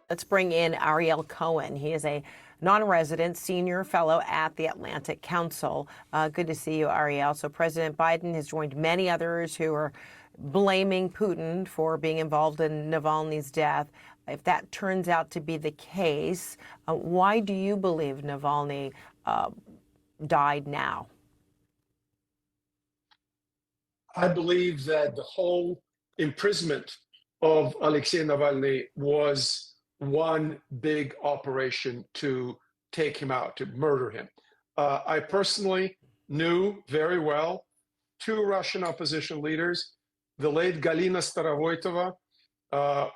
Let's bring in Ariel Cohen. He is a non-resident senior fellow at the Atlantic Council. Good to see you, Ariel. So President Biden has joined many others who are blaming Putin for being involved in Navalny's death. If that turns out to be the case, why do you believe Navalny died now? I believe that the whole imprisonment of Alexei Navalny was one big operation to take him out, to murder him. I personally knew very well two Russian opposition leaders, the late Galina Starovoitova,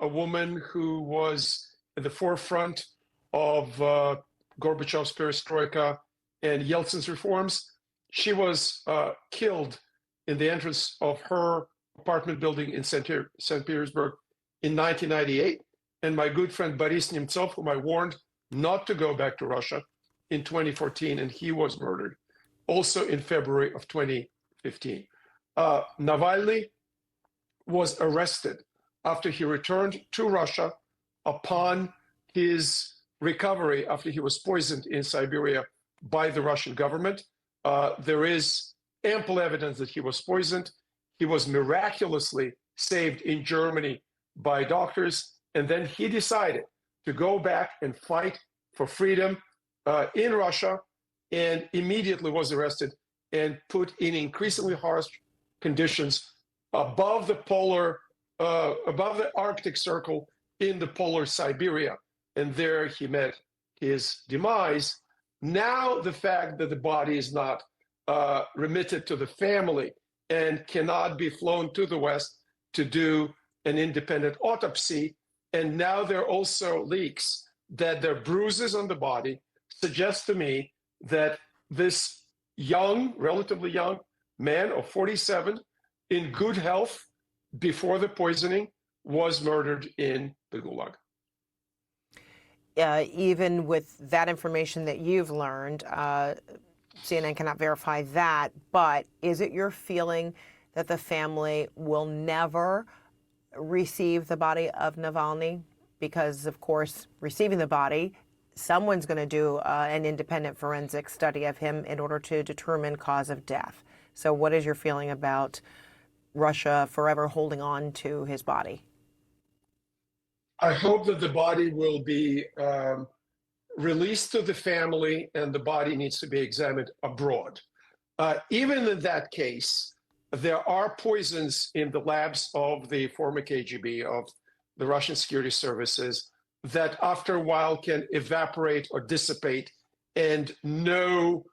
a woman who was at the forefront of Gorbachev's perestroika and Yeltsin's reforms. She was killed in the entrance of her apartment building in St. Petersburg in 1998. And my good friend Boris Nemtsov, whom I warned not to go back to Russia, in 2014, and he was murdered also in February of 2015. Navalny was arrested after he returned to Russia upon his recovery after he was poisoned in Siberia by the Russian government. There is ample evidence that he was poisoned. He was miraculously saved in Germany by doctors. And then he decided to go back and fight for freedom in Russia, and immediately was arrested and put in increasingly harsh conditions above the Arctic Circle in the polar Siberia. And there he met his demise. Now the fact that the body is not remitted to the family and cannot be flown to the West to do an independent autopsy. And now there are also leaks that there are bruises on the body, suggest to me that this young, relatively young man of 47, in good health before the poisoning, was murdered in the Gulag. Even with that information that you've learned, CNN cannot verify that, but is it your feeling that the family will never receive the body of Navalny? Because, of course, receiving the body, someone's going to do an independent forensic study of him in order to determine cause of death. So what is your feeling about Russia forever holding on to his body? I hope that the body will be released to the family and the body needs to be examined abroad. Even in that case, there are poisons in the labs of the former KGB, of the Russian security services, that after a while can evaporate or dissipate, and no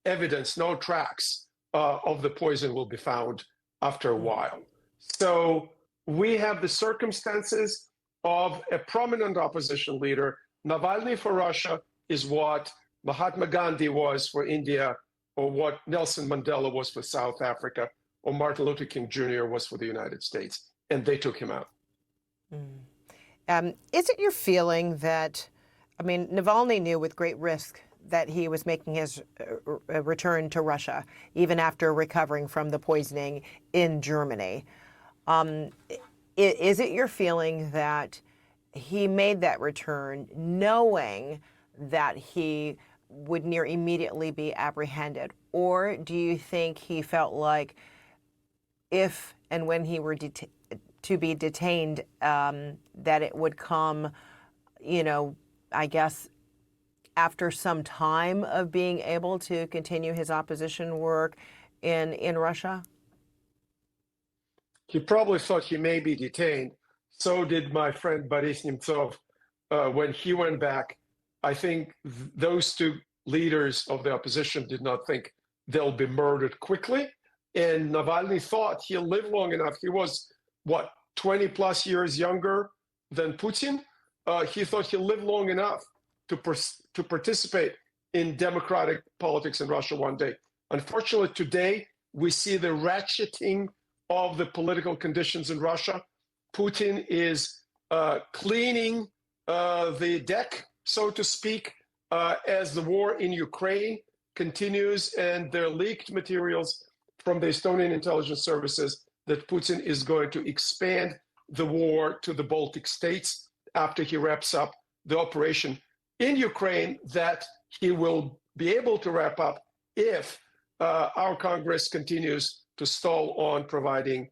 evidence, no tracks of the poison will be found after a while. So we have the circumstances of a prominent opposition leader. Navalny for Russia is what Mahatma Gandhi was for India, or what Nelson Mandela was for South Africa, or Martin Luther King Jr. was for the United States, and they took him out. Is it your feeling that, I mean, Navalny knew with great risk that he was making his return to Russia, even after recovering from the poisoning in Germany? Is it your feeling that he made that return knowing that he would near immediately be apprehended? Or do you think he felt like if and when he were to be detained, that it would come, you know, I guess, after some time of being able to continue his opposition work in Russia? He probably thought he may be detained. So did my friend Boris Nemtsov when he went back. I think those two leaders of the opposition did not think they'll be murdered quickly. And Navalny thought he'll live long enough. He was, what, 20 plus years younger than Putin? He thought he'll live long enough to participate in democratic politics in Russia one day. Unfortunately, today, we see the ratcheting of the political conditions in Russia. Putin is cleaning the deck, so to speak, as the war in Ukraine continues, and there are leaked materials from the Estonian intelligence services that Putin is going to expand the war to the Baltic states after he wraps up the operation in Ukraine that he will be able to wrap up if our Congress continues to stall on providing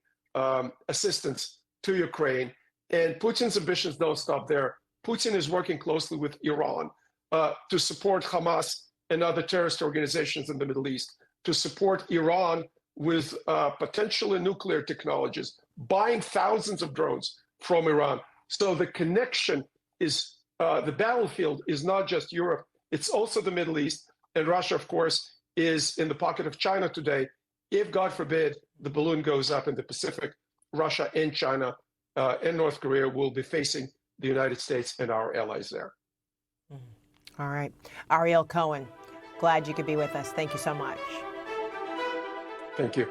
assistance to Ukraine. And Putin's ambitions don't stop there. Putin is working closely with Iran to support Hamas and other terrorist organizations in the Middle East, to support Iran with potentially nuclear technologies, buying thousands of drones from Iran. So the connection is, the battlefield is not just Europe, it's also the Middle East. And Russia, of course, is in the pocket of China today. If, God forbid, the balloon goes up in the Pacific, Russia and China and North Korea will be facing the United States and our allies there. All right. Ariel Cohen, glad you could be with us. Thank you so much. Thank you.